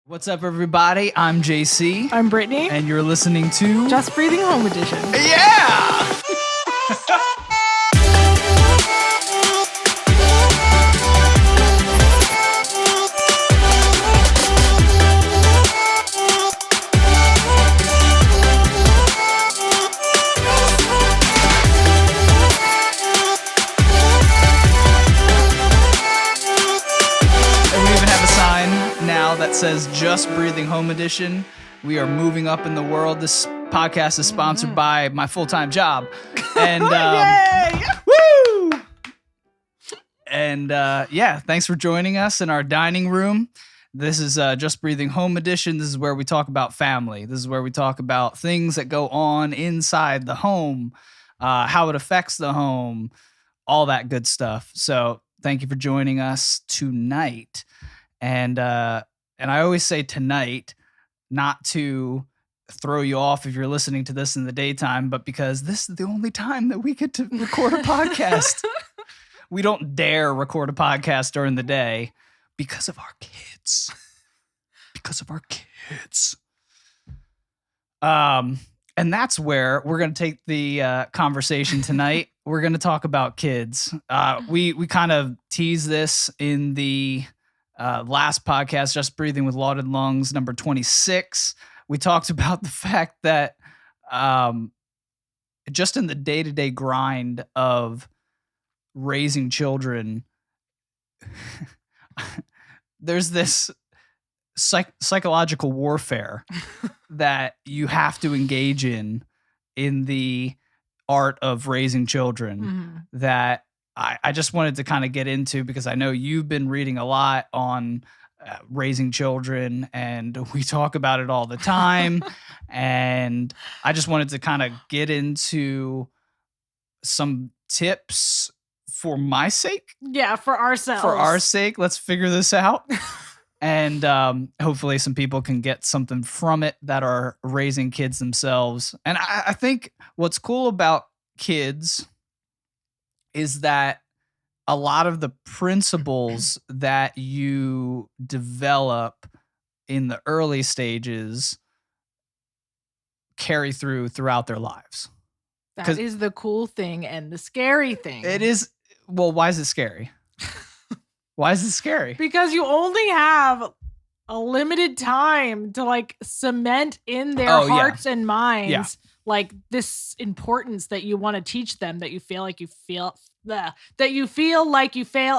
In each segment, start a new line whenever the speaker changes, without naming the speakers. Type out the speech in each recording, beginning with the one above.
What's up, everybody? I'm JC.
I'm Brittany.
And you're listening to
Just Breathing Home Edition.
Yeah! That says Just Breathing Home Edition. We are moving up in the world. This podcast is sponsored by my full-time job. And woo! And yeah, thanks for joining us in our dining room. This is Just Breathing Home Edition. This is where we talk about family. This is where we talk about things that go on inside the home, how it affects the home, all that good stuff. So thank you for joining us tonight. And I always say tonight, not to throw you off if you're listening to this in the daytime, but because this is the only time that we get to record a podcast. We don't dare record a podcast during the day because of our kids. Because of our kids. And that's where we're going to take the conversation tonight. We're going to talk about kids. We kind of tease this in the last podcast, Just Breathing with Lauded Lungs, number 26. We talked about the fact that just in the day-to-day grind of raising children, there's this psychological warfare that you have to engage in the art of raising children that I just wanted to kind of get into, because I know you've been reading a lot on raising children, and we talk about it all the time. And I just wanted to kind of get into some tips for my sake.
Yeah, for ourselves.
For our sake, let's figure this out. And hopefully some people can get something from it that are raising kids themselves. And I think what's cool about kids is that a lot of the principles that you develop in the early stages carry throughout their lives.
That is the cool thing and the scary thing.
It is. Well, why is it scary? Why is it scary?
Because you only have a limited time to like cement in their hearts and minds like this importance that you want to teach them, that you feel like you fail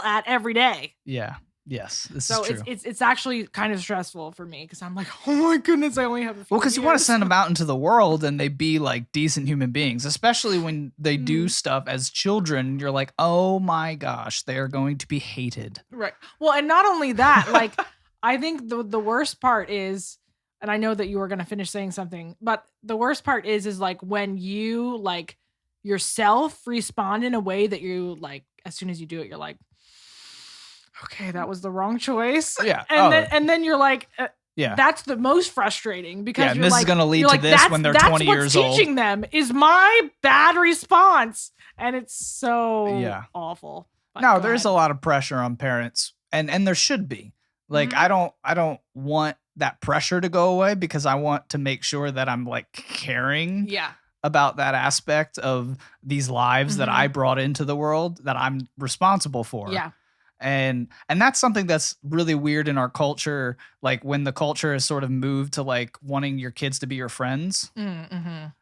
at every day.
Yeah. Yes. This
is true. It's actually kind of stressful for me because I'm like, oh my goodness, I only have a few
because you want to send them out into the world and they be like decent human beings, especially when they do stuff as children. You're like, oh my gosh, they are going to be hated.
Right. Well, and not only that, like, I think the worst part is, and I know that you were going to finish saying something, but the worst part is like when you like yourself respond in a way that you like, as soon as you do it, you're like, okay, that was the wrong choice.
Yeah.
And then you're like, that's the most frustrating because you're
this
like,
is going to lead to this when they're 20 years old.
That's what's teaching them is my bad response. And it's so awful. But
no, there's a lot of pressure on parents and there should be. Like, I don't want that pressure to go away because I want to make sure that I'm like caring about that aspect of these lives that I brought into the world that I'm responsible for.
Yeah.
And that's something that's really weird in our culture. Like when the culture has sort of moved to like wanting your kids to be your friends.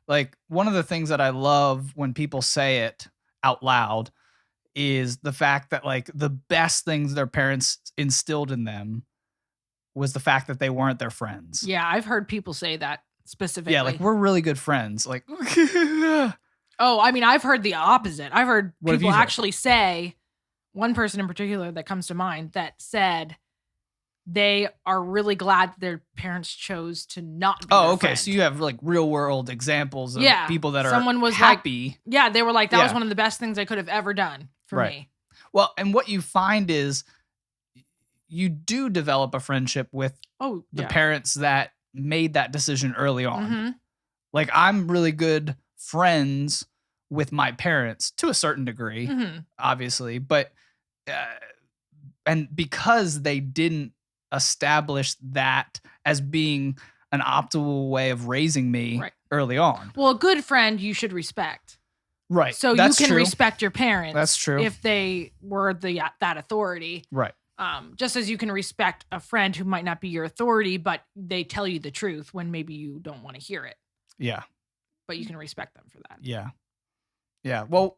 Like one of the things that I love when people say it out loud is the fact that like the best things their parents instilled in them was the fact that they weren't their friends.
Yeah, I've heard people say that specifically.
Yeah, like we're really good friends. Like,
oh, I mean, I've heard the opposite. I've heard people actually say, one person in particular that comes to mind that said they are really glad their parents chose to not be their friend.
So you have like real world examples of people that
someone was
happy.
Like, they were like, that was one of the best things I could have ever done for me.
Well, and what you find is you do develop a friendship with the parents that made that decision early on. Like I'm really good friends with my parents to a certain degree, obviously, but and because they didn't establish that as being an optimal way of raising me early on.
Well, a good friend you should respect.
Right.
So
That's
you can
true.
respect your parents.
That's true.
If they were that authority.
Right.
Just as you can respect a friend who might not be your authority, but they tell you the truth when maybe you don't want to hear it.
Yeah.
But you can respect them for that.
Yeah. Yeah. Well,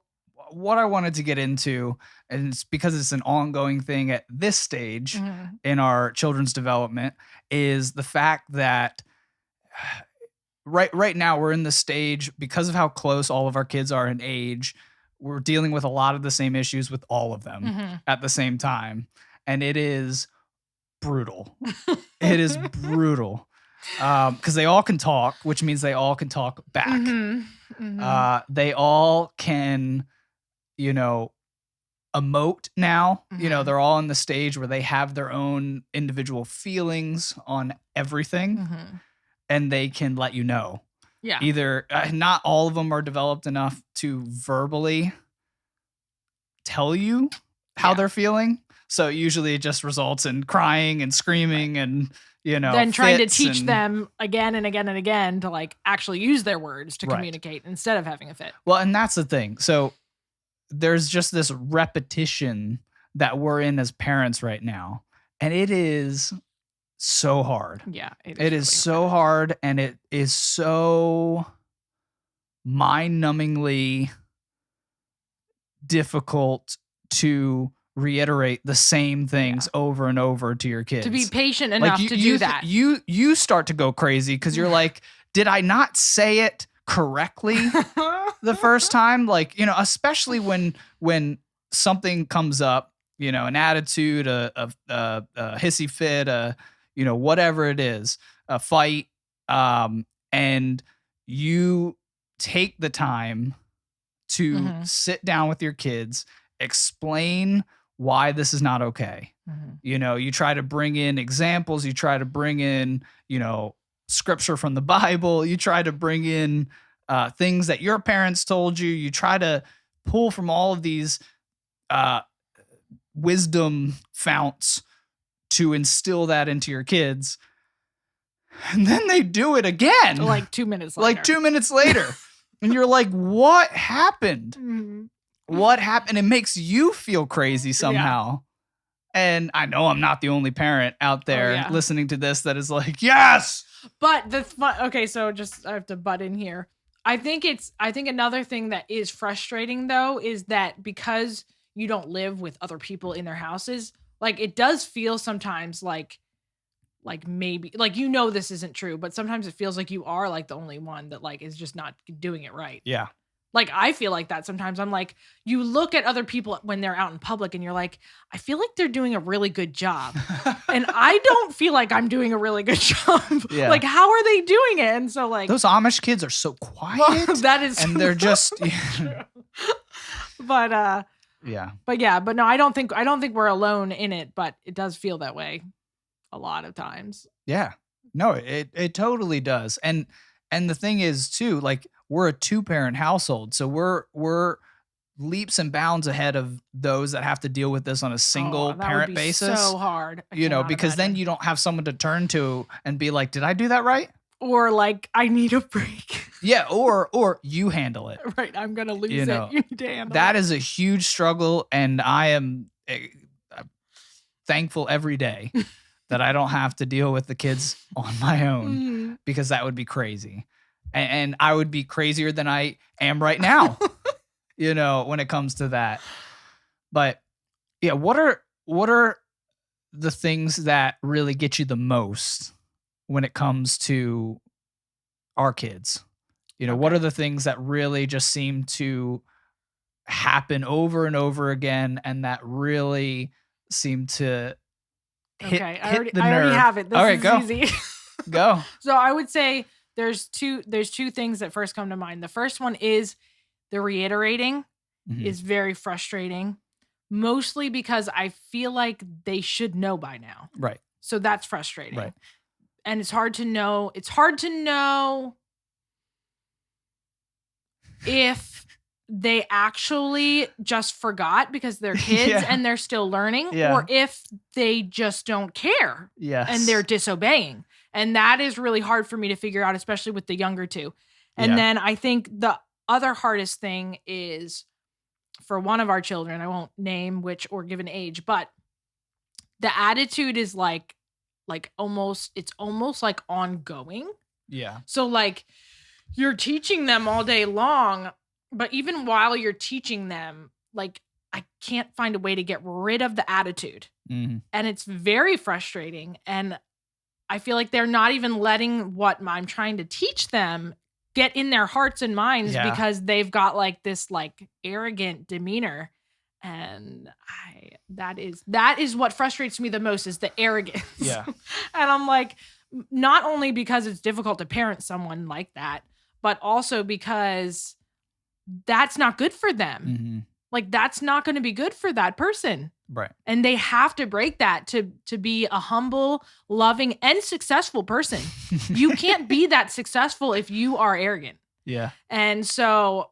what I wanted to get into, and it's because it's an ongoing thing at this stage in our children's development, is the fact that right now we're in the stage, because of how close all of our kids are in age, we're dealing with a lot of the same issues with all of them at the same time. And it is brutal. It is brutal. Because they all can talk, which means they all can talk back. They all can, emote now. They're all in the stage where they have their own individual feelings on everything, and they can let you know.
Yeah.
Either not all of them are developed enough to verbally tell you how they're feeling. So usually it just results in crying and screaming and,
then trying to teach them again and again and again to like actually use their words to communicate instead of having a fit.
Well, and that's the thing. So there's just this repetition that we're in as parents right now. And it is so hard.
Yeah.
It is really so hard. And it is so mind-numbingly difficult to reiterate the same things over and over to your kids.
To be patient enough to do that.
You start to go crazy because you're like, did I not say it correctly the first time? Like, especially when something comes up, an attitude, a hissy fit, whatever it is, a fight, and you take the time to sit down with your kids, explain why this is not okay. You try to bring in examples, you try to bring in, scripture from the Bible, you try to bring in things that your parents told you, you try to pull from all of these wisdom founts to instill that into your kids. And then they do it again.
Like 2 minutes later.
And you're like, what happened? What happened? It makes you feel crazy somehow. And I know I'm not the only parent out there listening to this that is like, yes.
But okay, so just I have to butt in here. I think another thing that is frustrating though is that because you don't live with other people in their houses, like it does feel sometimes like maybe like this isn't true, but sometimes it feels like you are like the only one that like is just not doing it right.
Yeah.
Like, I feel like that sometimes. I'm like, you look at other people when they're out in public and you're like, I feel like they're doing a really good job. And I don't feel like I'm doing a really good job.
Yeah.
Like, how are they doing it? And so, like,
those Amish kids are so quiet.
Well, that is
and they're just.
But no, I don't think we're alone in it, but it does feel that way a lot of times.
Yeah. No, it totally does. And the thing is too, like, we're a 2-parent household, so we're leaps and bounds ahead of those that have to deal with this on a single parent basis.
So hard,
because then you don't have someone to turn to and be like, "Did I do that right?"
Or like, "I need a break."
Yeah, or you handle it.
Right, I'm gonna lose it. You need to handle
that
it.
Is a huge struggle, and I am thankful every day that I don't have to deal with the kids on my own because that would be crazy. And I would be crazier than I am right now, when it comes to that. But yeah, what are the things that really get you the most when it comes to our kids? What are the things that really just seem to happen over and over again and that really seem to hit
I
the nerve?
I already have it. This is
go.
easy.
Go.
So I would say there's two things that first come to mind. The first one is the reiterating is very frustrating, mostly because I feel like they should know by now.
Right.
So that's frustrating.
Right.
And it's hard to know if they actually just forgot because they're kids
Yeah.
and they're still learning,
Yeah.
or if they just don't care
Yes.
and they're disobeying. And that is really hard for me to figure out, especially with the younger two. And
Yeah.
then I think the other hardest thing is for one of our children, I won't name which or give an age, but the attitude is like almost like ongoing.
Yeah.
So like you're teaching them all day long, but even while you're teaching them, like I can't find a way to get rid of the attitude.
Mhm.
And it's very frustrating. And I feel like they're not even letting what I'm trying to teach them get in their hearts and minds
Yeah.
because they've got like this like arrogant demeanor. And that is what frustrates me the most is the arrogance.
Yeah.
And I'm like, not only because it's difficult to parent someone like that, but also because that's not good for them.
Mhm.
Like that's not going to be good for that person.
Right.
And they have to break that to be a humble, loving, and successful person. You can't be that successful if you are arrogant.
Yeah.
And so,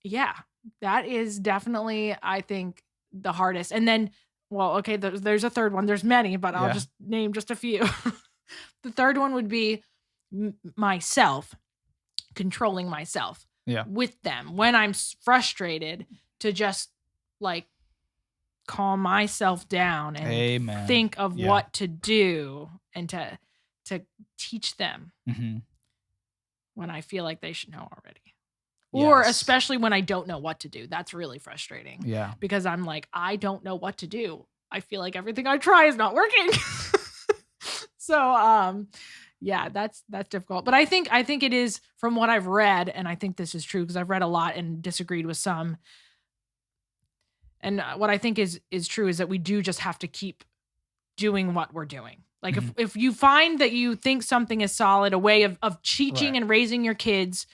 yeah, that is definitely, I think, the hardest. And then, well, okay, there's a third one. There's many, but I'll just name just a few. The third one would be myself, controlling myself with them when I'm frustrated to just like calm myself down and think of what to do and to teach them when I feel like they should know already. Or especially when I don't know what to do. That's really frustrating.
Yeah.
Because I'm like, I don't know what to do. I feel like everything I try is not working. So, yeah, that's difficult. But I think it is, from what I've read, and I think this is true because I've read a lot and disagreed with some. And what I think is true is that we do just have to keep doing what we're doing. Like if you find that you think something is solid, a way of teaching and raising your kids,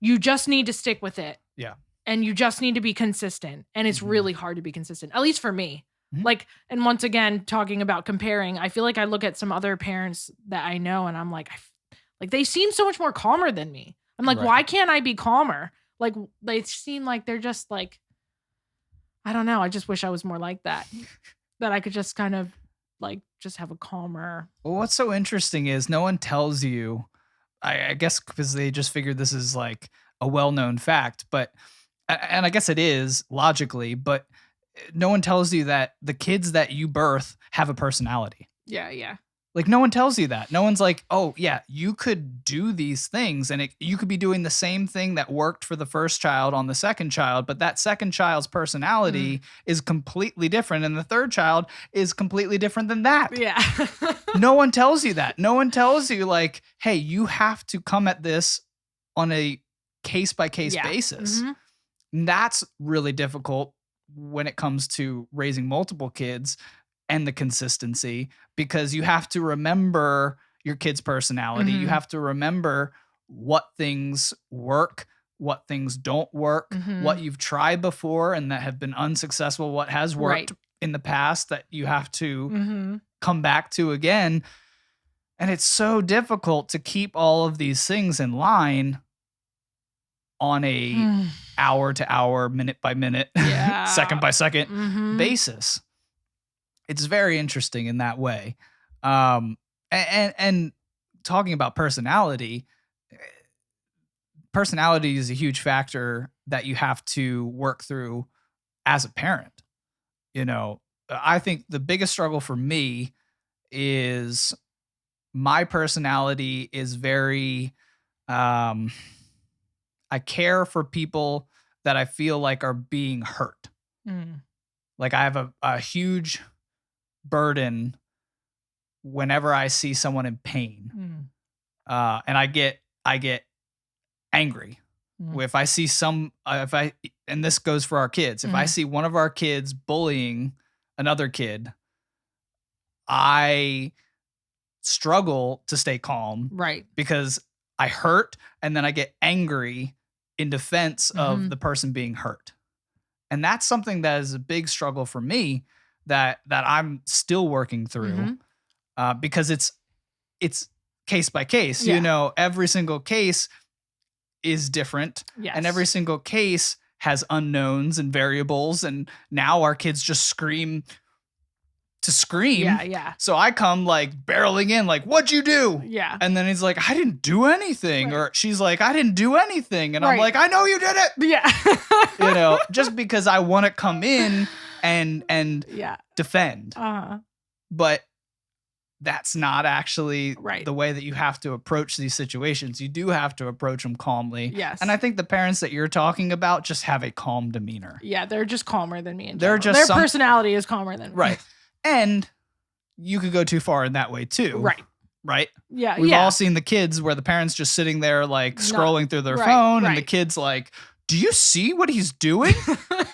you just need to stick with it.
Yeah.
And you just need to be consistent. And it's really hard to be consistent, at least for me. Like, and once again, talking about comparing, I feel like I look at some other parents that I know and I'm like, they seem so much more calmer than me. I'm like, why can't I be calmer? Like, they seem like they're just like, I don't know. I just wish I was more like that, that I could just kind of like, just have a calmer.
Well, what's so interesting is no one tells you, I guess because they just figured this is like a well-known fact, but, and I guess it is logically, but no one tells you that the kids that you birth have a personality.
Yeah, yeah.
Like no one tells you that. No one's like, oh yeah, you could do these things and you could be doing the same thing that worked for the first child on the second child, but that second child's personality is completely different and the third child is completely different than that.
Yeah.
No one tells you that. No one tells you like, hey, you have to come at this on a case-by-case basis. That's really difficult when it comes to raising multiple kids and the consistency, because you have to remember your kid's personality. You have to remember what things work, what things don't work, what you've tried before and that have been unsuccessful, what has worked in the past that you have to come back to again. And it's so difficult to keep all of these things in line on a hour to hour, minute by minute, second by second basis. It's very interesting in that way. And talking about personality is a huge factor that you have to work through as a parent. You know, I think the biggest struggle for me is my personality is very, I care for people that I feel like are being hurt. Like I have a huge burden whenever I see someone in pain. And I get angry. If I see and this goes for our kids, if I see one of our kids bullying another kid, I struggle to stay calm.
Right.
Because I hurt and then I get angry in defense of the person being hurt. And that's something that is a big struggle for me that I'm still working through because it's case by case, you know, every single case is different.
Yes.
And every single case has unknowns and variables. And now our kids just scream to scream.
Yeah.
So I come like barreling in, like, what'd you do?
Yeah.
And then he's like, I didn't do anything. Or she's like, I didn't do anything. And I'm like, I know you did it.
Yeah.
Just because I want to come in and defend. But that's not actually the way that you have to approach these situations. You do have to approach them calmly.
Yes.
And I think the parents that you're talking about just have a calm demeanor.
Yeah, they're just calmer than me.
Their
personality is calmer than me.
Right. And you could go too far in that way too. Right?
Yeah.
We've all seen the kids where the parents just sitting there like scrolling through their phone and the kid's like, do you see what he's doing?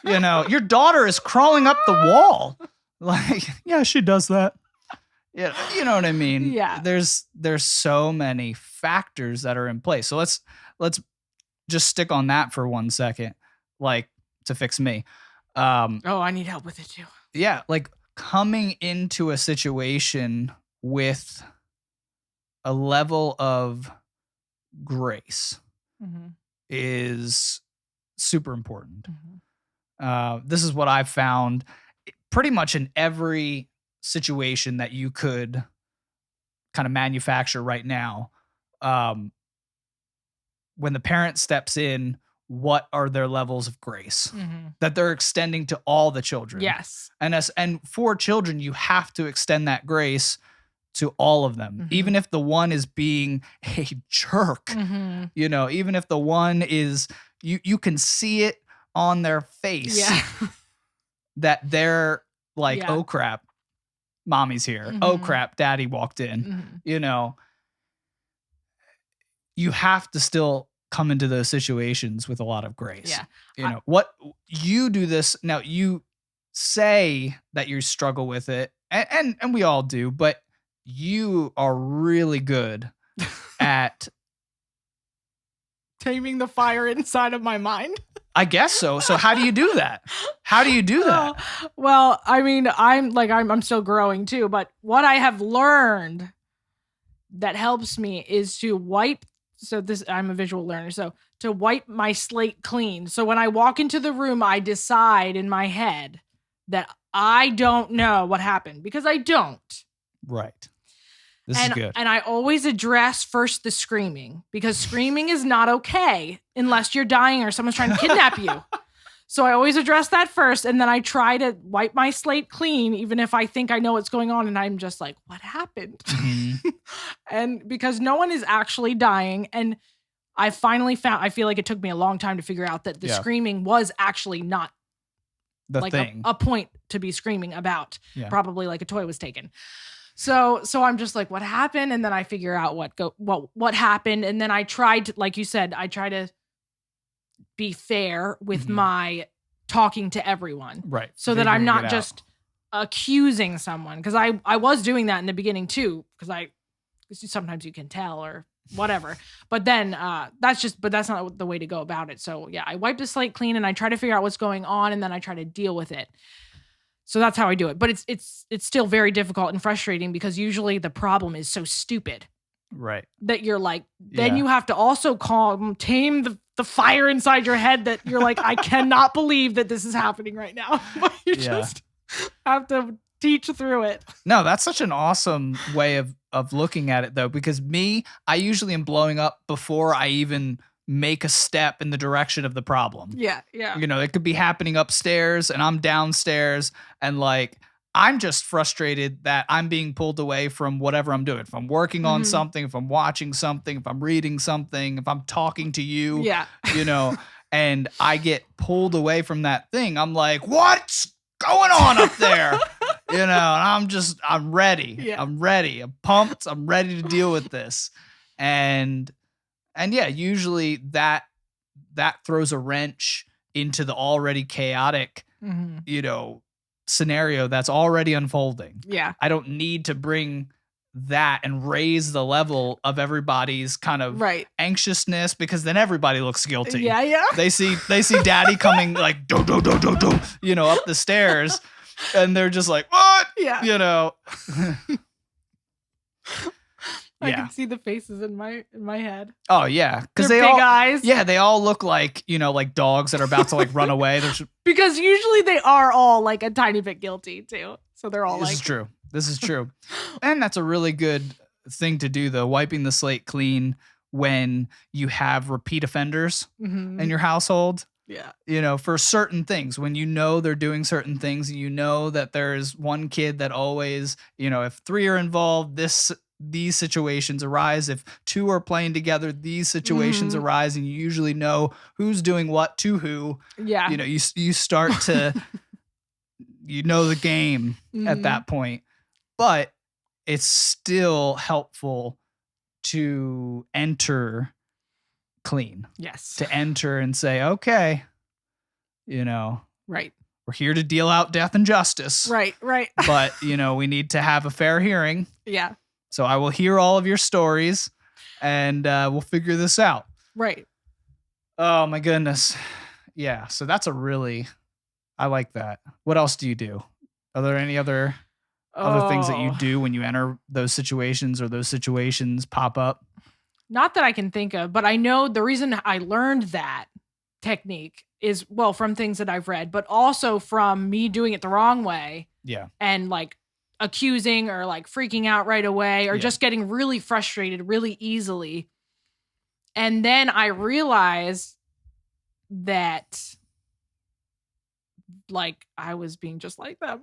Your daughter is crawling up the wall. Like, yeah, she does that. Yeah, you know what I mean?
Yeah.
There's so many factors that are in place. So let's just stick on that for 1 second, like to fix me.
I need help with it too.
Yeah, like coming into a situation with a level of grace is super important. This is what I've found pretty much in every situation that you could kind of manufacture right now. When the parent steps in, what are their levels of grace that they're extending to all the children?
Yes.
And for children, you have to extend that grace to all of them, even if the one is being a jerk. Even if the one is, you can see it on their face that they're like, oh crap, mommy's here. Oh crap, daddy walked in. You have to still come into those situations with a lot of grace. What you do this now, you say that you struggle with it, and we all do, but you are really good at
taming the fire inside of my mind.
I guess so. So how do you do that?
Well, I mean, I'm still growing too, but what I have learned that helps me is to wipe. So I'm a visual learner. So to wipe my slate clean. So when I walk into the room, I decide in my head that I don't know what happened because I don't.
Right. This is good.
And I always address first the screaming because screaming is not okay unless you're dying or someone's trying to kidnap you. So I always address that first. And then I try to wipe my slate clean, even if I think I know what's going on. And I'm just like, what happened? And because no one is actually dying. And I finally I feel like it took me a long time to figure out that the screaming was actually not
the
like
thing.
A point to be screaming about. Probably like a toy was taken. So I'm just like, what happened? And then I figure out what happened. And then I tried to, like you said, I try to be fair with my talking to everyone.
Right.
So that I'm not just accusing someone. Cause I was doing that in the beginning too. Cause sometimes you can tell or whatever, but then, that's not the way to go about it. So yeah, I wipe the slate clean and I try to figure out what's going on and then I try to deal with it. So that's how I do it. But it's still very difficult and frustrating because usually the problem is so stupid.
Right.
That you're like, then you have to also tame the fire inside your head that you're like, I cannot believe that this is happening right now. But you just have to teach through it.
No, that's such an awesome way of looking at it though, because I usually am blowing up before I even make a step in the direction of the problem.
Yeah.
It could be happening upstairs and I'm downstairs and like I'm just frustrated that I'm being pulled away from whatever I'm doing. If I'm working on something, if I'm watching something, if I'm reading something, if I'm talking to you, and I get pulled away from that thing, I'm like, what's going on up there? And I'm ready.
Yeah.
I'm ready. I'm pumped. I'm ready to deal with this. And yeah, usually that throws a wrench into the already chaotic, scenario that's already unfolding.
Yeah.
I don't need to bring that and raise the level of everybody's kind of anxiousness because then everybody looks guilty.
Yeah.
They see daddy coming like do, up the stairs and they're just like, what?
Yeah. I
Yeah.
can see the faces in my head.
Oh yeah, because
Their
they
big
all
eyes.
yeah they all look like like dogs that are about to like run away.
Because usually they are all like a tiny bit guilty too. So they're all
This
like,
is true. This is true, and that's a really good thing to do though. Wiping the slate clean when you have repeat offenders
Mhm.
in your household.
Yeah.
For certain things, when they're doing certain things, that there's one kid that always, if 3 are involved, these situations arise. If 2 are playing together, these situations
Mhm.
arise, and you usually know who's doing what to who.
Yeah.
You start to, the game at
Mhm.
that point, but it's still helpful to enter clean,
Yes.
to enter and say, okay,
Right.
we're here to deal out death and justice.
Right.
But, we need to have a fair hearing.
Yeah.
So I will hear all of your stories and we'll figure this out.
Right.
Oh, my goodness. Yeah. So that's I like that. What else do you do? Are there any other things that you do when you enter those situations or those situations pop up?
Not that I can think of, but I know the reason I learned that technique is, well, from things that I've read, but also from me doing it the wrong way.
Yeah.
And like accusing or like freaking out right away or
Yeah.
just getting really frustrated really easily. And then I realized that like I was being just like them.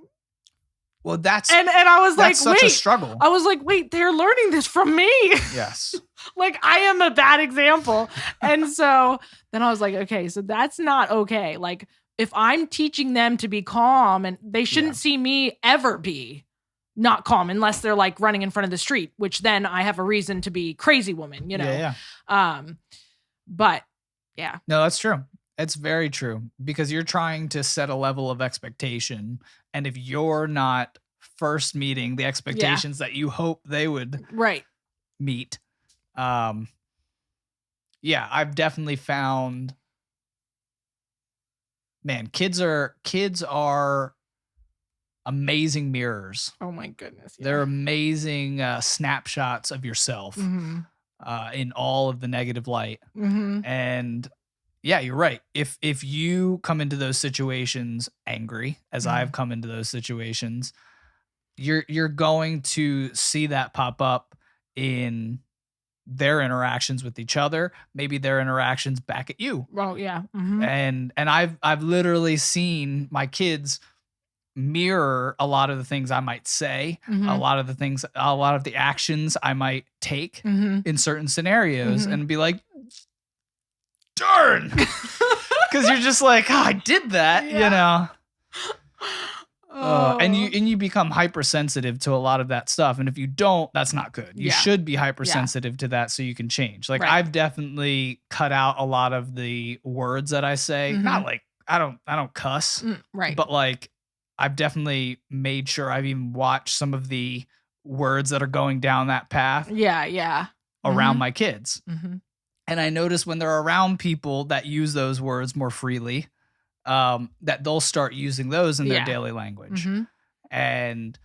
Well, that's
and I was like,
such
wait,
a struggle.
I was like, wait, they're learning this from me.
Yes.
Like I am a bad example. And so then I was like, okay, so that's not okay. Like if I'm teaching them to be calm, and they shouldn't see me ever be not calm unless they're like running in front of the street, which then I have a reason to be crazy woman,
Yeah.
But yeah.
No, that's true. It's very true, because you're trying to set a level of expectation. And if you're not first meeting the expectations that you hope they would meet, I've definitely found, man, kids are amazing mirrors.
Oh my goodness. Yeah.
They're amazing snapshots of yourself in all of the negative light. And yeah, you're right. If you come into those situations angry, as I've come into those situations, you're going to see that pop up in their interactions with each other, maybe their interactions back at you.
Oh yeah.
And I've literally seen my kids mirror a lot of the things I might say, a lot of the actions I might take in certain scenarios, and be like, darn, because you're just like, oh, I did that, and you become hypersensitive to a lot of that stuff, and if you don't, that's not good. You should be hypersensitive to that so you can change. Like I've definitely cut out a lot of the words that I say. Not like I don't cuss, but like I've definitely made sure I've even watched some of the words that are going down that path. Around my kids. And I notice when they're around people that use those words more freely, that they'll start using those in their daily language. And,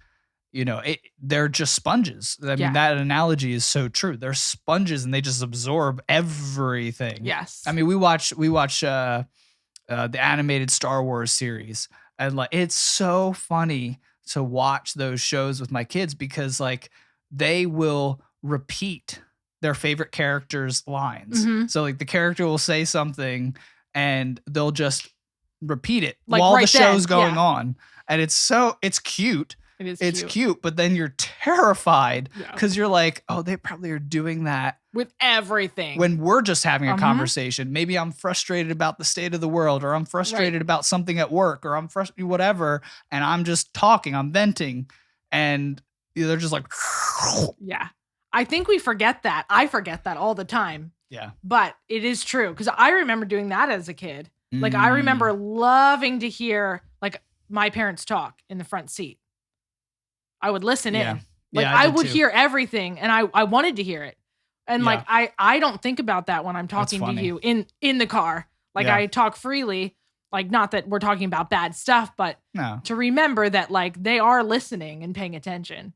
they're just sponges. I mean, that analogy is so true. They're sponges and they just absorb everything.
Yes.
I mean, we watch the animated Star Wars series, and like, it's so funny to watch those shows with my kids, because like they will repeat their favorite character's lines. So like the character will say something and they'll just repeat it like while the show's going on. And it's cute. It's cute, but then you're terrified because you're like, oh, they probably are doing that
with everything
when we're just having a conversation. Maybe I'm frustrated about the state of the world, or I'm frustrated about something at work, or I'm frustrated, whatever. And I'm just talking, I'm venting, and they're just like,
yeah. I think we forget that. I forget that all the time.
Yeah.
But it is true, because I remember doing that as a kid. Like I remember loving to hear like my parents talk in the front seat. I would listen in. Like I would hear everything, and I wanted to hear it. And like I don't think about that when I'm talking to you in the car. Like I talk freely, like not that we're talking about bad stuff, but to remember that like they are listening and paying attention.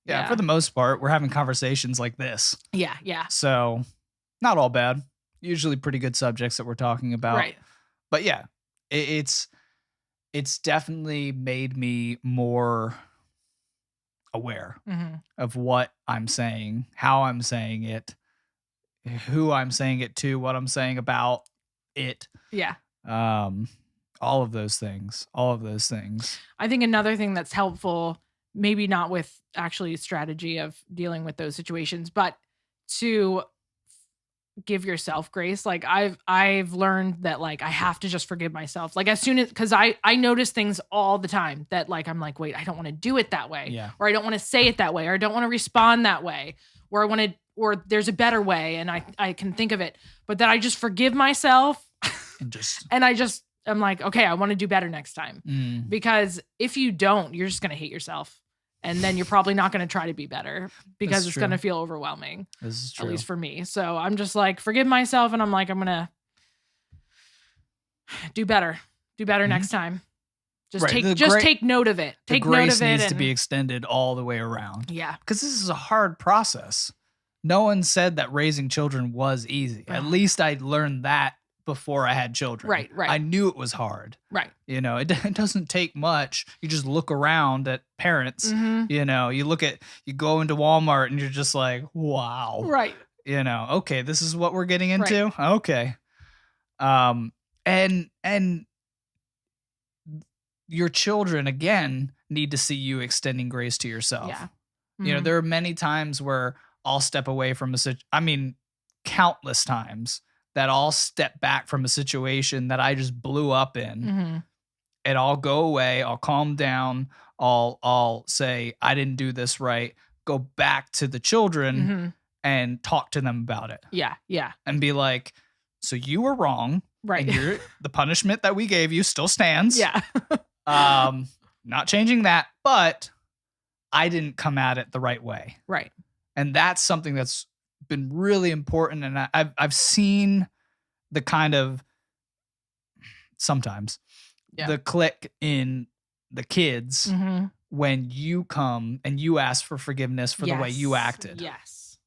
Yeah, for the most part, we're having conversations like this.
Yeah, yeah.
So not all bad. Usually pretty good subjects that we're talking about.
Right.
But yeah, it's definitely made me more aware of what I'm saying, how I'm saying it, who I'm saying it to, what I'm saying about it.
Yeah.
All of those things.
I think another thing that's helpful, maybe not with actually strategy of dealing with those situations, but to give yourself grace. Like I've learned that like I have to just forgive myself. Like as soon as, cause I notice things all the time that like, I'm like, wait, I don't want to do it that way.
Yeah.
Or I don't want to say it that way. Or I don't want to respond that way. Or or there's a better way. And I can think of it, but that I just forgive myself and I'm like, okay, I want to do better next time. Because if you don't, you're just going to hate yourself. And then you're probably not going to try to be better because it's going to feel overwhelming.
This is true.
At least for me. So I'm just like, forgive myself. And I'm like, I'm going to do better next time. Just take note of it. Take note of it.
Grace needs to be extended all the way around.
Yeah.
Because this is a hard process. No one said that raising children was easy. At least I learned that before I had children.
Right.
I knew it was hard.
Right.
You know, it doesn't take much. You just look around at parents. You know, you go into Walmart and you're just like, wow.
Right.
You know, okay, this is what we're getting into. Right. Okay. And your children again need to see you extending grace to yourself.
Yeah.
You know, there are many times where I'll step away from countless times that I'll step back from a situation that I just blew up in, and I'll go away. I'll calm down. I'll say, I didn't do this right. Go back to the children and talk to them about it.
Yeah. Yeah.
And be like, so you were wrong.
Right.
And the punishment that we gave you still stands.
Yeah.
Not changing that, but I didn't come at it the right way.
Right.
And that's something that's been really important. And I've seen the kind of sometimes the click in the kids when you come and you ask for forgiveness for the way you acted.
Yes.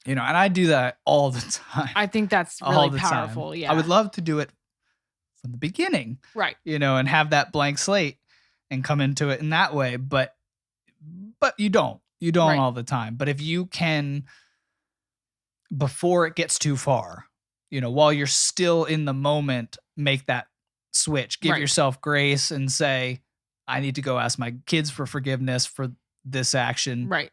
You know, and I do that all the time.
I think that's really powerful. Yeah.
I would love to do it from the beginning.
Right.
You know, and have that blank slate and come into it in that way. But you don't. You don't all the time. But if you can, before it gets too far, you know, while you're still in the moment, make that switch. Give yourself grace and say, I need to go ask my kids for forgiveness for this action.
Right.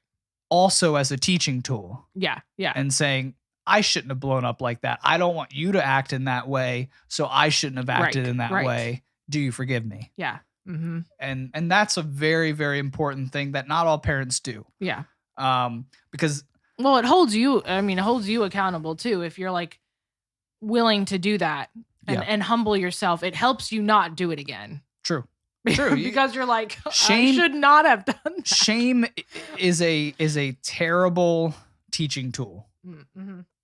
Also as a teaching tool.
Yeah. Yeah.
And saying, I shouldn't have blown up like that. I don't want you to act in that way, so I shouldn't have acted in that way. Do you forgive me?
Yeah.
And that's a very, very important thing that not all parents do.
Yeah.
Because
it holds you accountable too. If you're like willing to do that and humble yourself, it helps you not do it again.
True.
Because you're like, shame, I should not have done that.
Shame is a terrible teaching tool.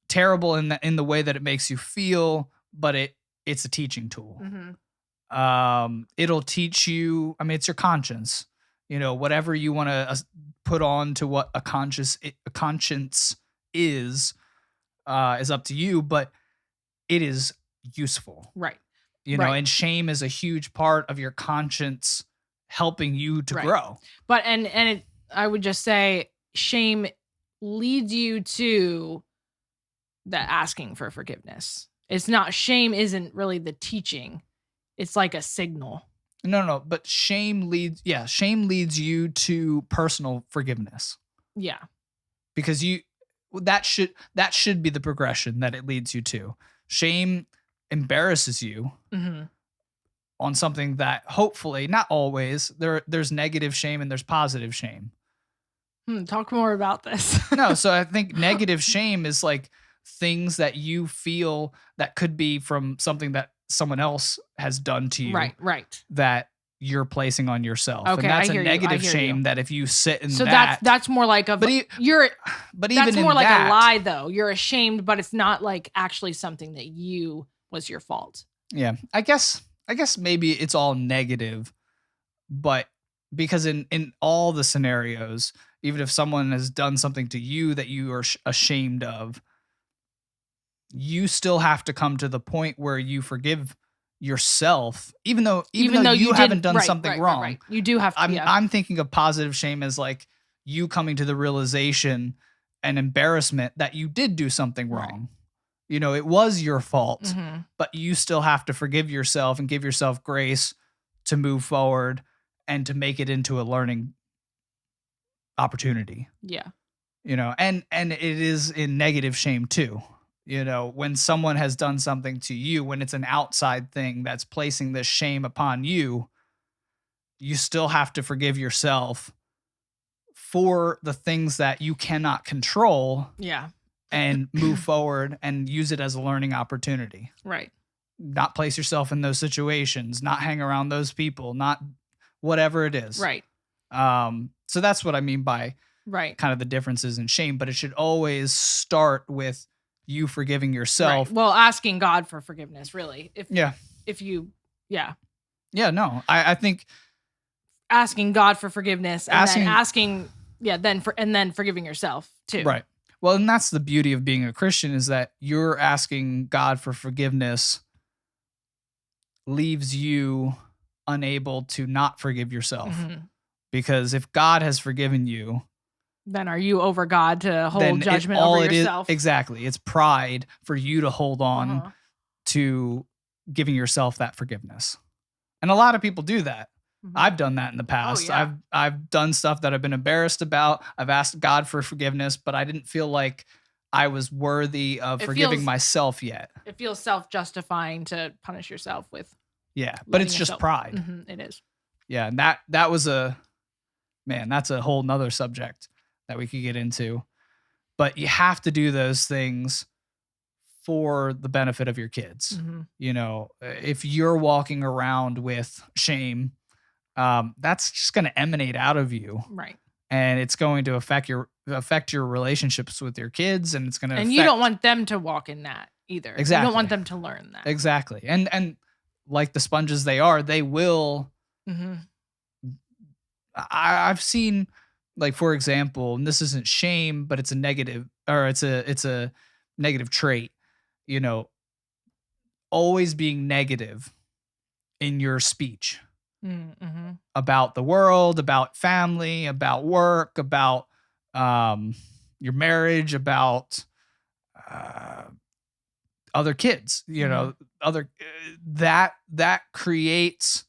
Terrible in the way that it makes you feel, but it's a teaching tool. It'll teach you, it's your conscience, you know, whatever you want to put on to what a conscience is up to you, but it is useful.
Right.
You know, and shame is a huge part of your conscience helping you to grow.
But, I would just say shame leads you to the asking for forgiveness. Shame isn't really the teaching. It's like a signal.
No, but shame leads you to personal forgiveness. Yeah. Because that should be the progression that it leads you to. Shame embarrasses you on something that hopefully, not always, there's negative shame and there's positive shame.
Talk more about this.
No, so I think negative shame is like things that you feel that could be from something that someone else has done to you.
Right.
That you're placing on yourself.
Okay,
and that's a negative shame that if you sit in
so
that.
So that's more like
but even
that's more like a lie though. You're ashamed, but it's not like actually something that was your fault.
Yeah. I guess maybe it's all negative, but because in all the scenarios, even if someone has done something to you that you are ashamed of, you still have to come to the point where you forgive yourself, even though you haven't done something wrong.
Right. You do have to.
I'm thinking of positive shame as like you coming to the realization and embarrassment that you did do something wrong. You know, it was your fault, but you still have to forgive yourself and give yourself grace to move forward and to make it into a learning opportunity.
Yeah.
You know, and it is in negative shame too. You know, when someone has done something to you, when it's an outside thing that's placing this shame upon you, you still have to forgive yourself for the things that you cannot control.
Yeah.
And move forward and use it as a learning opportunity.
Right.
Not place yourself in those situations, not hang around those people, not whatever it is.
Right.
So that's what I mean by kind of the differences in shame, but it should always start with you forgiving yourself.
Right. Well, asking God for forgiveness, really.
Yeah, no, I think
asking God for forgiveness and then forgiving yourself too.
Right. Well, and that's the beauty of being a Christian, is that you're asking God for forgiveness leaves you unable to not forgive yourself. Because if God has forgiven you,
then are you over God to hold judgment over yourself?
Exactly. It's pride for you to hold on to giving yourself that forgiveness. And a lot of people do that. I've done that in the past.
Oh, yeah.
I've done stuff that I've been embarrassed about. I've asked God for forgiveness, but I didn't feel like I was worthy of forgiving myself yet.
It feels self-justifying to punish yourself with.
Yeah, but it's just pride.
It is.
Yeah, and that was that's a whole nother subject that we could get into. But you have to do those things for the benefit of your kids. You know, if you're walking around with shame, that's just going to emanate out of you.
Right.
And it's going to affect your relationships with your kids, and it's going to
And you don't want them to walk in that either.
Exactly.
You don't want them to learn that.
Exactly. And like the sponges they are, they will I've seen, like, for example, and this isn't shame, but it's a negative, or it's a negative trait, you know, always being negative in your speech. About the world, about family, about work, about your marriage, about other kids, you know, that creates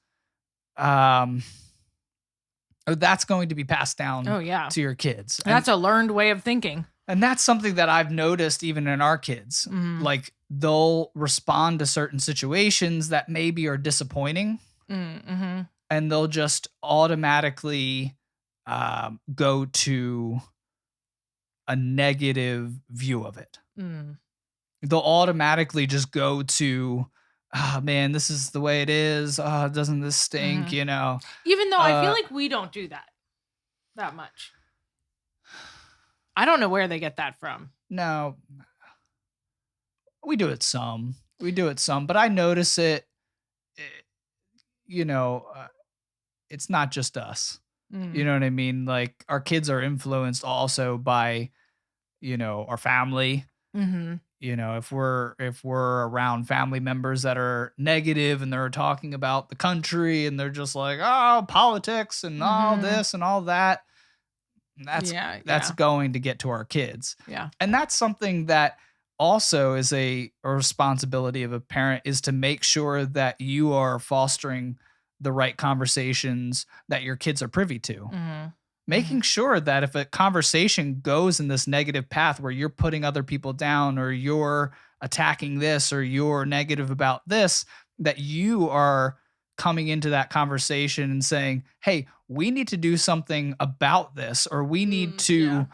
that's going to be passed down to your kids.
And that's a learned way of thinking.
And that's something that I've noticed even in our kids. Like, they'll respond to certain situations that maybe are disappointing. And they'll just automatically go to a negative view of it. They'll automatically just go to, oh man, this is the way it is. Oh, doesn't this stink? You know,
even though I feel like we don't do that much. I don't know where they get that from.
No, we do it some, but I notice it, you know, it's not just us. You know what I mean? Like, our kids are influenced also by, you know, our family. You know, if we're around family members that are negative and they're talking about the country and they're just like, oh, politics and all this and all that, that's going to get to our kids. Yeah. And that's something that also is a responsibility of a parent, is to make sure that you are fostering the right conversations that your kids are privy to. Making sure that if a conversation goes in this negative path where you're putting other people down, or you're attacking this, or you're negative about this, that you are coming into that conversation and saying, hey, we need to do something about this, or we need to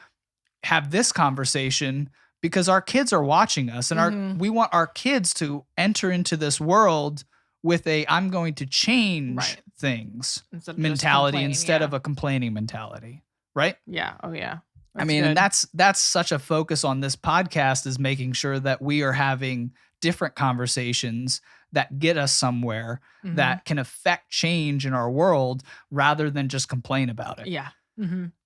have this conversation, because our kids are watching us, and we want our kids to enter into this world with a I'm going to change things mentality instead of a complaining mentality. Right?
Yeah. Oh yeah.
I mean, and that's such a focus on this podcast, is making sure that we are having different conversations that get us somewhere, that can affect change in our world, rather than just complain about it.
Yeah.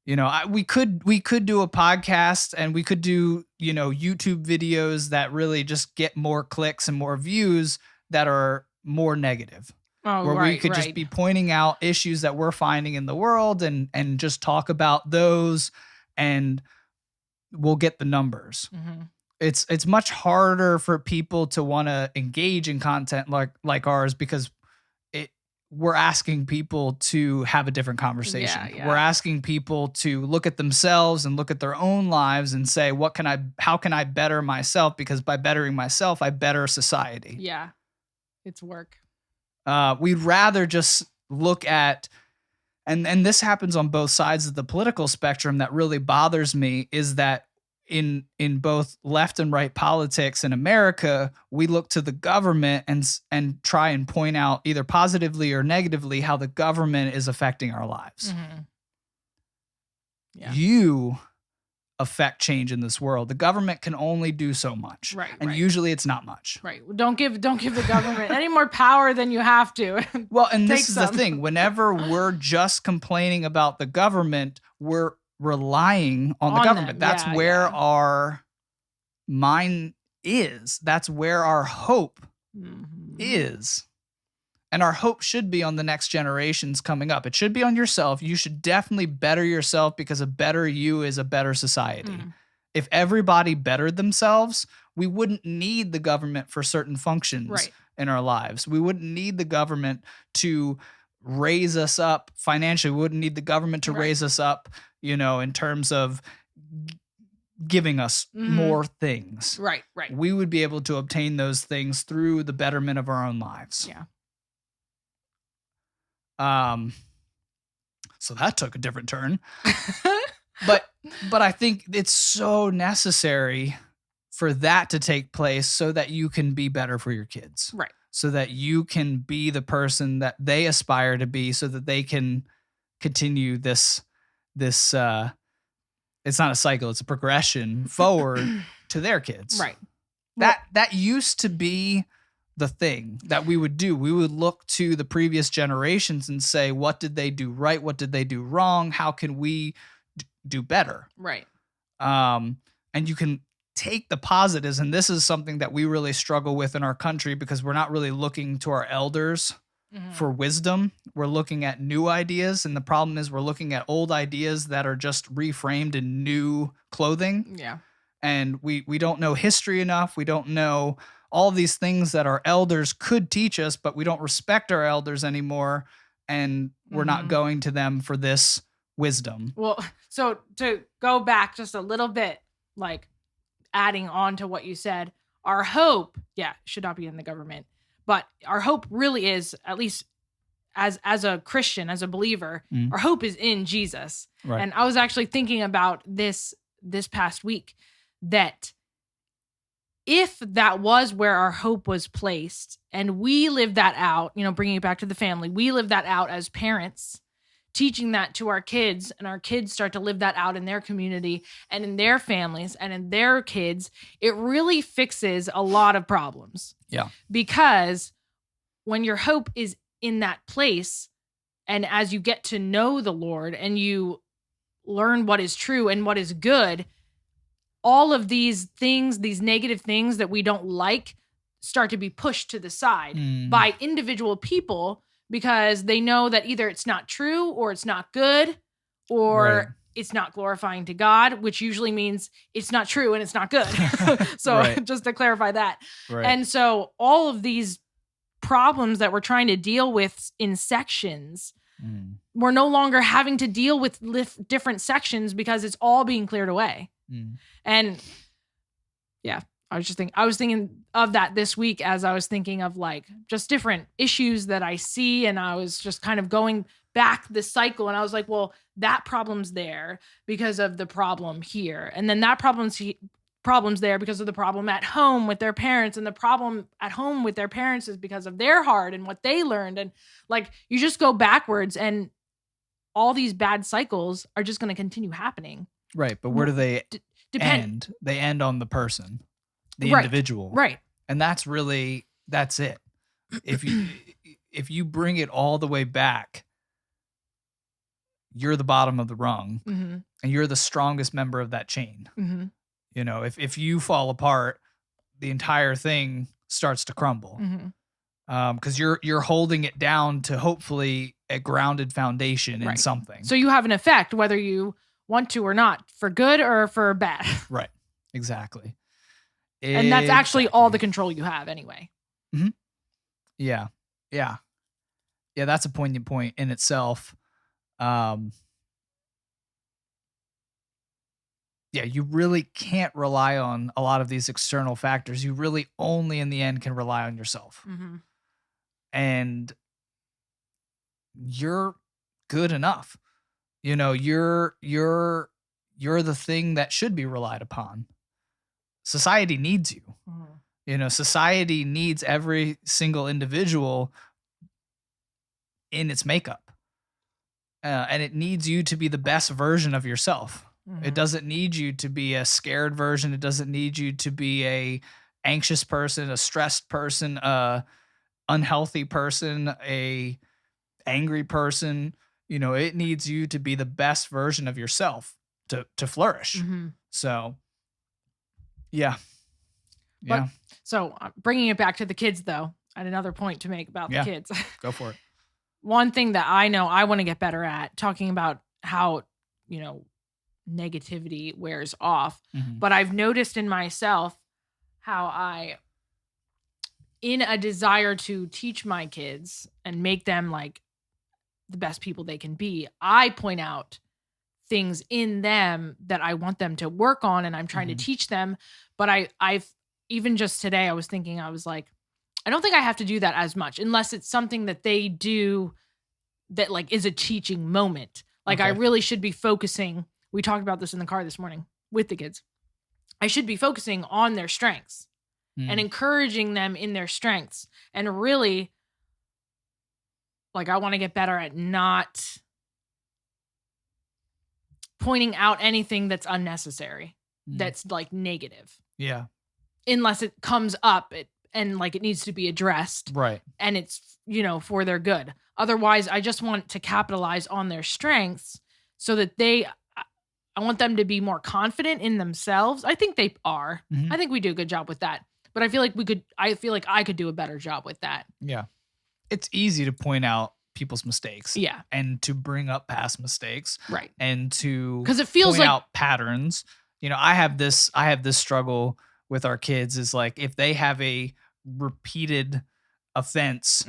You know, we could do a podcast and we could do, you know, YouTube videos that really just get more clicks and more views that are more negative.
Oh,
where we could just be pointing out issues that we're finding in the world and just talk about those, and we'll get the numbers. It's much harder for people to want to engage in content like ours, because we're asking people to have a different conversation. We're asking people to look at themselves and look at their own lives and say, how can I better myself? Because by bettering myself, I better society.
Yeah. It's work.
We'd rather just look at, and this happens on both sides of the political spectrum. That really bothers me is that in both left and right politics in America, we look to the government and try and point out either positively or negatively how the government is affecting our lives.
Yeah.
You affect change in this world. The government can only do so much. And usually it's not much.
Don't give the government any more power than you have to.
Well, and this is the thing. Whenever we're just complaining about the government, we're relying on the government. That's where our mind is. That's where our hope is. And our hope should be on the next generations coming up. It should be on yourself. You should definitely better yourself, because a better you is a better society. If everybody bettered themselves, we wouldn't need the government for certain functions in our lives. We wouldn't need the government to raise us up financially. We wouldn't need the government to raise us up, you know, in terms of giving us more things. We would be able to obtain those things through the betterment of our own lives. So that took a different turn. but I think it's so necessary for that to take place so that you can be better for your kids. So that you can be the person that they aspire to be, so that they can continue this it's not a cycle, it's a progression forward to their kids. That used to be the thing that we would do. We would look to the previous generations and say, what did they do right? What did they do wrong? How can we do better? And you can take the positives. And this is something that we really struggle with in our country, because we're not really looking to our elders for wisdom. We're looking at new ideas. And the problem is we're looking at old ideas that are just reframed in new clothing. And we don't know history enough. We don't know all these things that our elders could teach us, but we don't respect our elders anymore, and we're not going to them for this wisdom.
Well, so to go back just a little bit, like adding on to what you said, our hope, should not be in the government, but our hope really is, at least as a Christian, as a believer, our hope is in Jesus. And I was actually thinking about this past week, that if that was where our hope was placed and we live that out, you know, bringing it back to the family, we live that out as parents, teaching that to our kids, and our kids start to live that out in their community and in their families and in their kids, it really fixes a lot of problems. Because when your hope is in that place, and as you get to know the Lord and you learn what is true and what is good, all of these things, these negative things that we don't like, start to be pushed to the side by individual people, because they know that either it's not true or it's not good or it's not glorifying to God, which usually means it's not true and it's not good. So just to clarify that. And so all of these problems that we're trying to deal with in sections, we're no longer having to deal with different sections, because it's all being cleared away. And I was thinking of that this week, as I was thinking of like just different issues that I see. And I was just kind of going back the cycle, and I was like, well, that problem's there because of the problem here. And then that problem's there because of the problem at home with their parents. And the problem at home with their parents is because of their heart and what they learned. And like, you just go backwards, and all these bad cycles are just going to continue happening.
But where do they end? They end on the person, the individual. And that's it. If you bring it all the way back, you're the bottom of the rung
Mm-hmm.
and you're the strongest member of that chain.
Mm-hmm.
You know, if you fall apart, the entire thing starts to crumble.
Mm-hmm.
Because you're holding it down to hopefully a grounded foundation in
Right.
something.
So you have an effect whether you want to or not, for good or for bad.
Right. Exactly.
And that's actually all the control you have anyway.
Mm-hmm. Yeah. Yeah. Yeah, that's a poignant point in itself. Yeah, you really can't rely on a lot of these external factors. You really only in the end can rely on yourself.
Mm-hmm.
And you're good enough. You know, you're the thing that should be relied upon. Society needs you.
Mm-hmm.
You know, society needs every single individual in its makeup. And it needs you to be the best version of yourself.
Mm-hmm.
It doesn't need you to be a scared version. It doesn't need you to be a anxious person, a stressed person, a unhealthy person, a angry person. You know, it needs you to be the best version of yourself to flourish.
Mm-hmm.
So, yeah.
But, so bringing it back to the kids, though, I had another point to make about the kids.
Go for it.
One thing that I know I want to get better at, talking about how, you know, negativity wears off.
Mm-hmm.
But I've noticed in myself how I, in a desire to teach my kids and make them like the best people they can be, I point out things in them that I want them to work on and I'm trying to teach them. But I've even just today, I was thinking, I was like, I don't think I have to do that as much unless it's something that they do that like is a teaching moment. Like I really should be focusing. We talked about this in the car this morning with the kids. I should be focusing on their strengths and encouraging them in their strengths. And really, like, I want to get better at not pointing out anything that's unnecessary, that's like negative.
Yeah.
Unless it comes up and like it needs to be addressed.
Right.
And it's, you know, for their good. Otherwise, I just want to capitalize on their strengths so that I want them to be more confident in themselves. I think they are. I think we do a good job with that. But I feel like I could do a better job with that.
Yeah. It's easy to point out people's mistakes.
Yeah.
And to bring up past mistakes.
Right.
And to
because it feels
point
like
out patterns. You know, I have this struggle with our kids is like if they have a repeated offense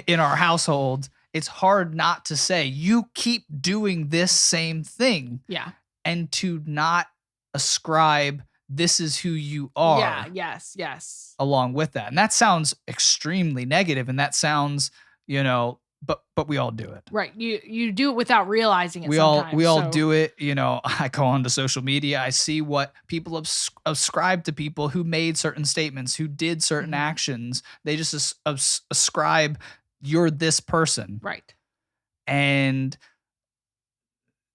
in our household, it's hard not to say you keep doing this same thing.
Yeah.
And to not ascribe this is who you are.
Yeah. Yes.
Along with that. And that sounds extremely negative and that sounds, you know, but we all do it.
Right. You do it without realizing it.
We all do it. You know, I go onto social media. I see what people ascribe to people who made certain statements, who did certain actions. They just ascribe you're this person.
Right.
And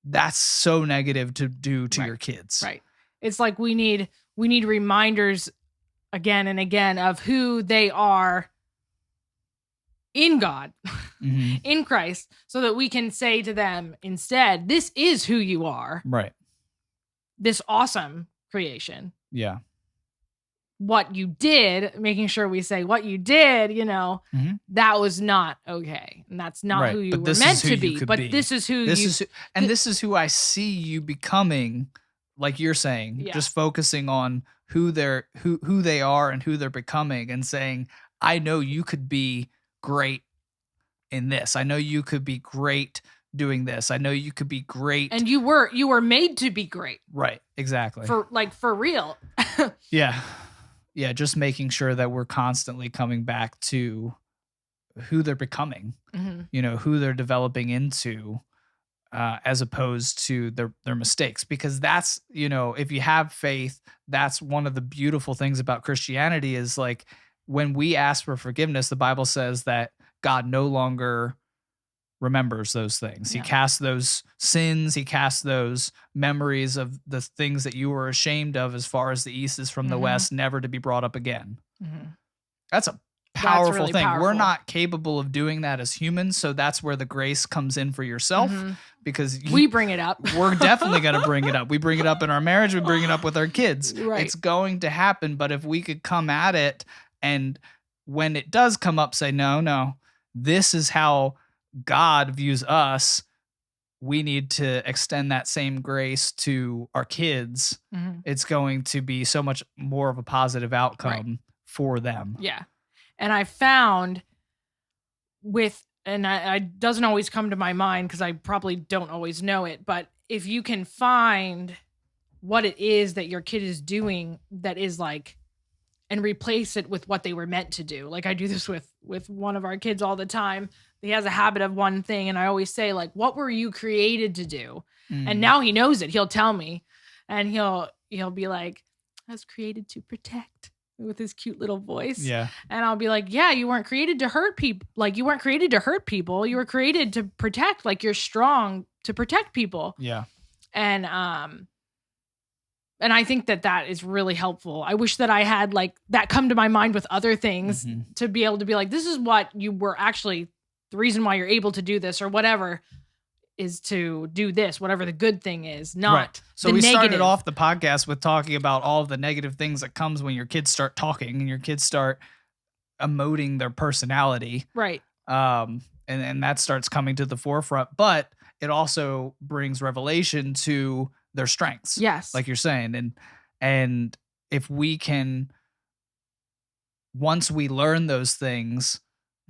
that's so negative to do to your kids.
Right. It's like we need reminders again and again of who they are in God, in Christ, so that we can say to them instead, this is who you are.
Right.
This awesome creation.
Yeah.
What you did, making sure we say what you did, you know, that was not okay. And that's not who you were meant to be. But this is who
this is who I see you becoming, like you're saying, just focusing on who they are and who they're becoming and saying, I know you could be great in this. I know you could be great doing this. I know you could be great.
And you were made to be great.
Right. Exactly.
For real.
Yeah. Yeah. Just making sure that we're constantly coming back to who they're becoming, you know, who they're developing into, as opposed to their mistakes, because that's, you know, if you have faith, that's one of the beautiful things about Christianity is like, when we ask for forgiveness, the Bible says that God no longer remembers those things.
Yeah.
He casts those sins. He casts those memories of the things that you were ashamed of as far as the east is from the west, never to be brought up again. That's a powerful
really
thing. We're
powerful.
not capable of doing that as humans, so that's where the grace comes in for yourself because
we bring it up.
We're definitely going to bring it up. We bring it up in our marriage, we bring it up with our kids.
Right.
It's going to happen, but if we could come at it and when it does come up say no, this is how God views us. We need to extend that same grace to our kids. It's going to be so much more of a positive outcome for them.
Yeah. And I found I doesn't always come to my mind because I probably don't always know it, but if you can find what it is that your kid is doing that is like, and replace it with what they were meant to do. Like I do this with one of our kids all the time. He has a habit of one thing. And I always say like, what were you created to do? And now he knows it. He'll tell me and he'll be like, I was created to protect with his cute little voice.
Yeah.
And I'll be like, yeah, you weren't created to hurt people. Like you weren't created to hurt people. You were created to protect. Like you're strong to protect people.
Yeah.
And I think that is really helpful. I wish that I had like that come to my mind with other things to be able to be like, this is what you were actually, the reason why you're able to do this or whatever is to do this, whatever the good thing is, not
So
the
we
negative.
started off the podcast with talking about all of the negative things that comes when your kids start talking and your kids start emoting their personality.
Right.
And that starts coming to the forefront, but it also brings revelation to their strengths.
Yes.
Like you're saying. And if we can, once we learn those things,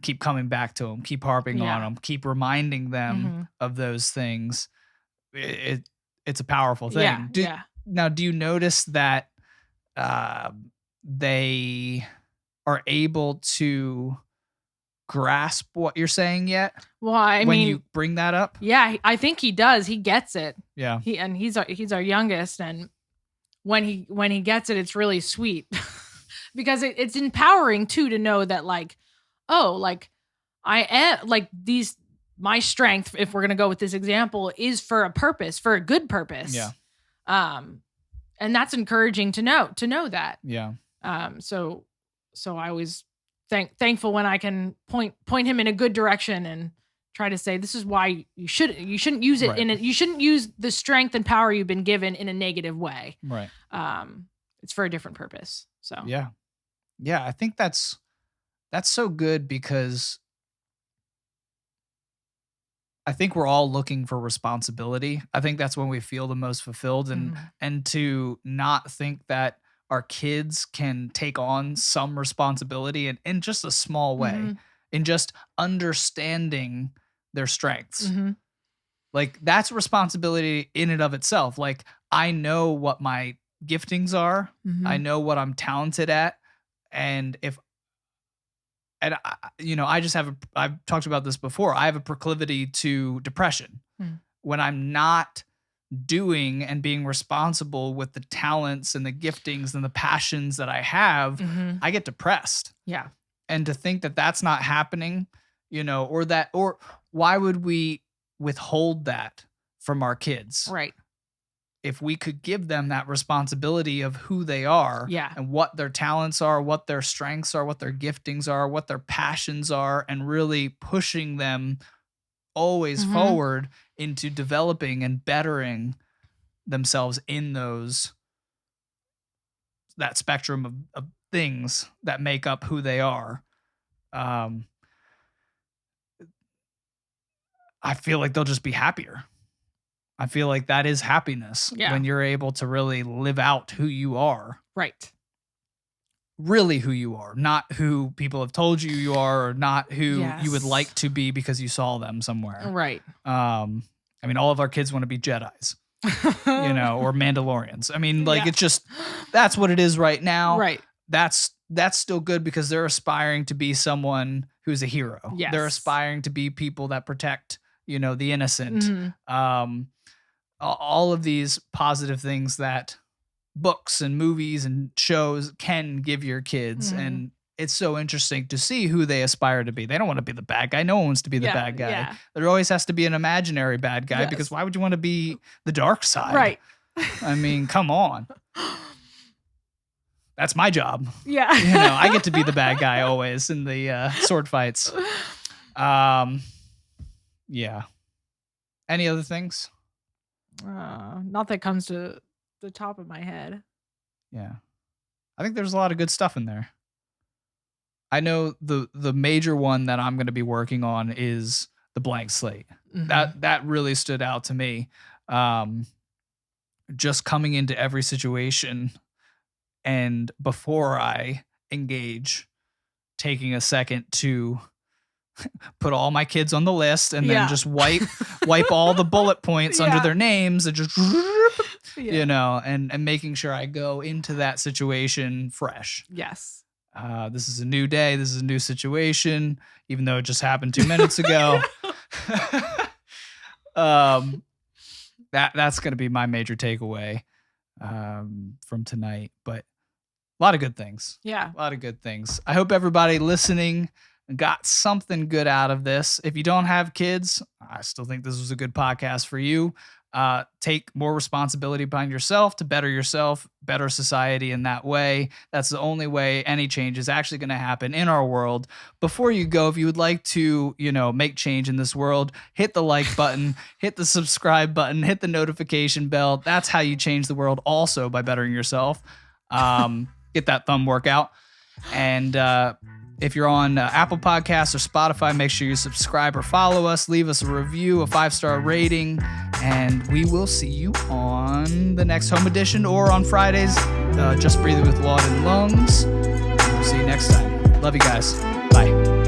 keep coming back to them, keep harping on them, keep reminding them of those things, it's a powerful thing. Now, do you notice that they are able to grasp what you're saying yet?
Well, I
when
mean,
you bring that up?
Yeah, I think he does. He gets it.
Yeah.
He's our youngest, and when he gets it, it's really sweet because it's empowering too to know that like, oh, like I am like my strength, if we're gonna go with this example, is for a purpose, for a good purpose.
Yeah.
And that's encouraging to know that.
Yeah.
So I always thankful when I can point him in a good direction and try to say this is why you shouldn't use it you shouldn't use the strength and power you've been given in a negative way.
Right.
It's for a different purpose. So
yeah, I think that's so good because I think we're all looking for responsibility. I think that's when we feel the most fulfilled, and to not think that our kids can take on some responsibility in just a small way, in just understanding their strengths. Like that's responsibility in and of itself. Like I know what my giftings are. I know what I'm talented at. And I've talked about this before. I have a proclivity to depression. When I'm not doing and being responsible with the talents and the giftings and the passions that I have, I get depressed.
Yeah.
And to think that that's not happening, or why would we withhold that from our kids?
Right.
If we could give them that responsibility of who they are and what their talents are, what their strengths are, what their giftings are, what their passions are, and really pushing them always forward into developing and bettering themselves in that spectrum of things that make up who they are. I feel like they'll just be happier. I feel like that is happiness when you're able to really live out who you are.
Right.
Really who you are, not who people have told you are, or not who you would like to be because you saw them somewhere.
Right.
I mean, all of our kids want to be Jedis, or Mandalorians. I mean, like it's just, that's what it is right now.
Right.
That's still good because they're aspiring to be someone who's a hero.
Yes.
They're aspiring to be people that protect, the innocent. All of these positive things that books and movies and shows can give your kids. And it's so interesting to see who they aspire to be. They don't want to be the bad guy. No one wants to be the bad guy.
Yeah.
There always has to be an imaginary bad guy because why would you want to be the dark side?
Right.
I mean, come on. that's my job.
Yeah.
I get to be the bad guy always in the sword fights. Yeah. Any other things?
Not that comes to the top of my head.
Yeah. I think there's a lot of good stuff in there. I know the major one that I'm going to be working on is the blank slate.
Mm-hmm.
That really stood out to me. Just coming into every situation, and before I engage, taking a second to put all my kids on the list and then just wipe all the bullet points under their names and just and making sure I go into that situation fresh.
Yes.
This is a new day. This is a new situation, even though it just happened 2 minutes ago. That's going to be my major takeaway from tonight. But a lot of good things.
Yeah.
A lot of good things. I hope everybody listening got something good out of this. If you don't have kids, I still think this was a good podcast for you. Take more responsibility behind yourself to better society in that way. That's the only way any change is actually going to happen in our world. Before you go, if you would like to, make change in this world, hit the like button, hit the subscribe button, hit the notification bell. That's how you change the world also, by bettering yourself. Get that thumb workout. And if you're on Apple Podcasts or Spotify, make sure you subscribe or follow us. Leave us a review, a 5-star rating, and we will see you on the next Home Edition or on Fridays, Just Breathing with Laud and Lungs. We'll see you next time. Love you guys. Bye.